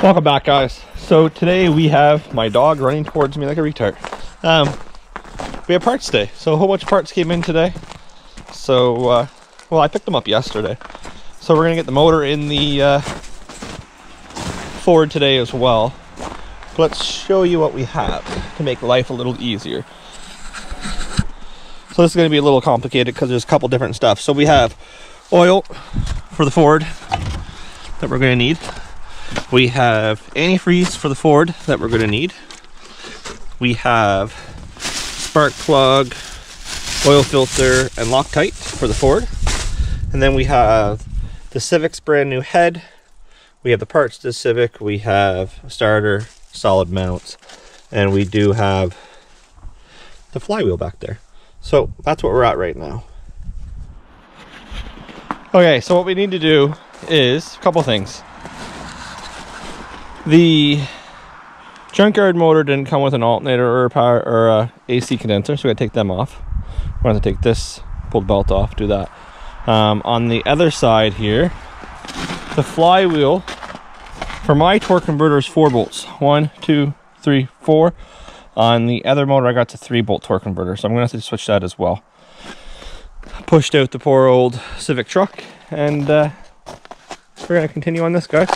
Welcome back, guys. So today we have my dog running towards me like a retard. We have parts day, so a whole bunch of parts came in today. So well, I picked them up yesterday, so we're gonna get the motor in the Ford today as well. Let's show you what we have to make life a little easier. So this is going to be a little complicated because there's a couple different stuff. So we have oil for the Ford that we're going to need. We have antifreeze for the Ford that we're going to need. We have spark plug, oil filter, and Loctite for the Ford. And then we have the Civic's brand new head. We have the parts to the Civic. We have a starter, solid mounts, and we do have the flywheel back there. So that's what we're at right now. Okay, so what we need to do is a couple things. The junkyard motor didn't come with an alternator or a power or a AC condenser, so we gotta take them off. We're gonna take this, pull the belt off, do that. On the other side here, the flywheel for my torque converter is 4 bolts. 1, 2, 3, 4. On the other motor, I got to 3-bolt torque converter, so I'm gonna have to switch that as well. Pushed out the poor old Civic truck, and we're gonna continue on this, guys.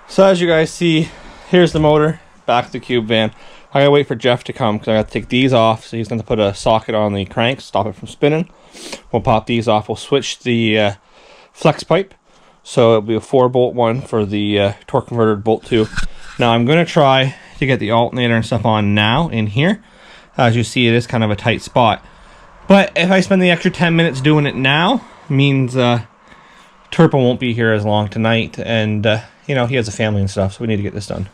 So as you guys see, here's the motor, back to the cube van. I gotta wait for Jeff to come because I gotta take these off. So he's gonna put a socket on the crank, stop it from spinning. We'll pop these off. We'll switch the flex pipe. So it'll be a 4-bolt one for the torque converter bolt 2. Now I'm gonna try to get the alternator and stuff on now in here. As you see, it is kind of a tight spot. But if I spend the extra 10 minutes doing it now, means Turpo won't be here as long tonight, and you know, he has a family and stuff, so we need to get this done.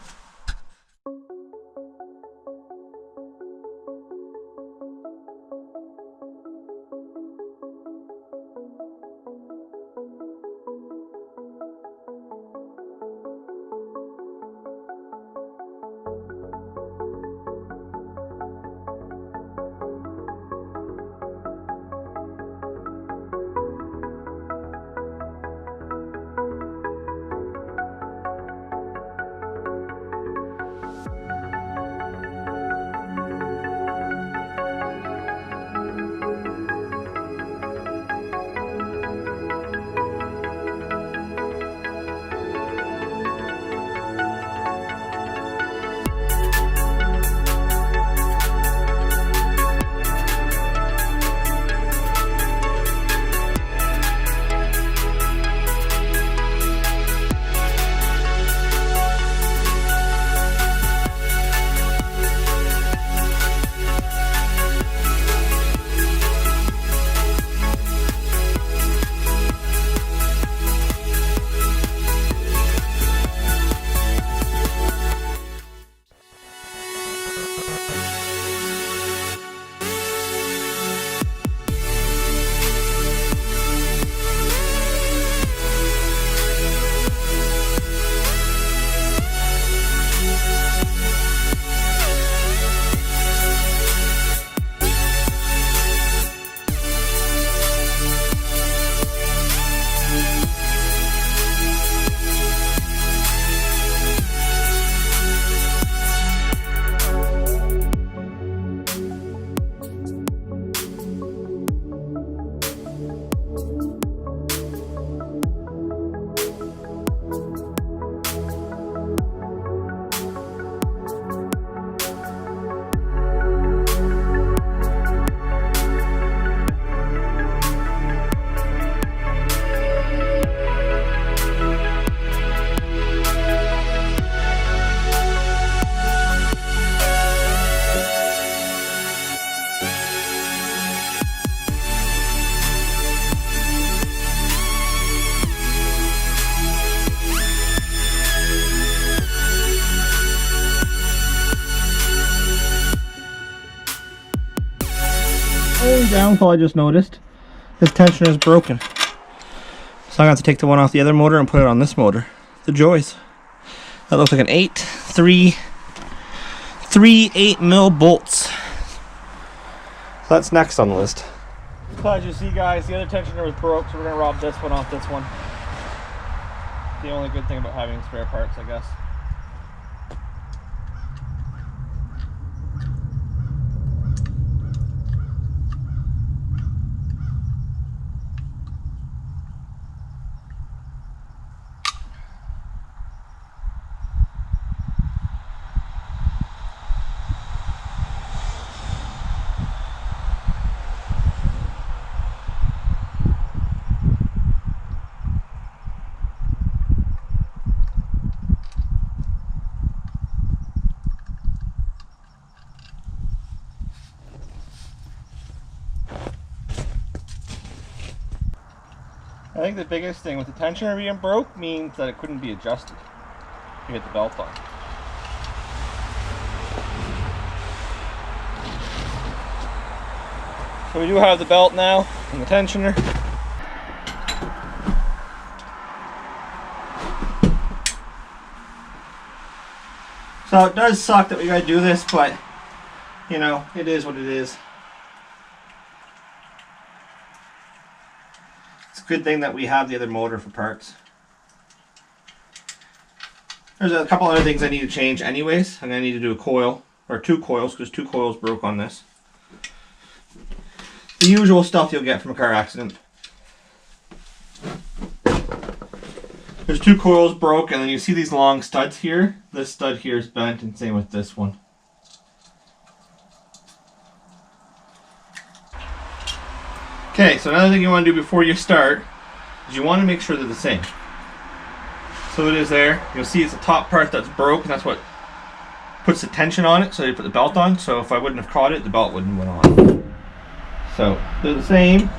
Only downfall I just noticed, this tensioner is broken. So I'm going to have to take the one off the other motor and put it on this motor. The joys. That looks like an 3 8mm bolts. So that's next on the list. So as you see, guys, the other tensioner was broke, so we're going to rob this one off this one. The only good thing about having spare parts, I guess. I think the biggest thing with the tensioner being broke means that it couldn't be adjusted to get the belt on. So we do have the belt now and the tensioner. So it does suck that we gotta do this, but you know, it is what it is. It's a good thing that we have the other motor for parts. There's a couple other things I need to change anyways. I'm going to need to do a coil, or 2 coils, because 2 coils broke on this. The usual stuff you'll get from a car accident. There's 2 coils broke, and then you see these long studs here. This stud here is bent, and same with this one. Okay, so another thing you want to do before you start is you want to make sure they're the same. So it is there. You'll see it's the top part that's broke, and that's what puts the tension on it, so you put the belt on. So if I wouldn't have caught it, the belt wouldn't have went on. So they're the same.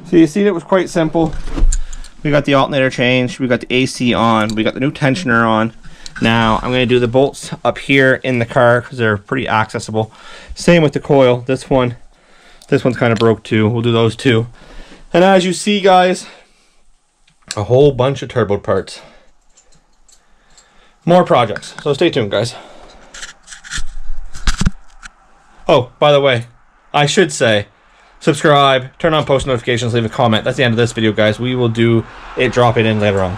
So you see it was quite simple. We got the alternator changed, we got the AC on, we got the new tensioner on. Now I'm going to do the bolts up here in the car because they're pretty accessible. Same with the coil. This one's kind of broke too. We'll do those too. And as you see, guys, a whole bunch of turbo parts. More projects. So stay tuned, guys. Oh, by the way, I should say, subscribe, turn on post notifications, leave a comment. That's the end of this video, guys. We will do it, drop it in later on.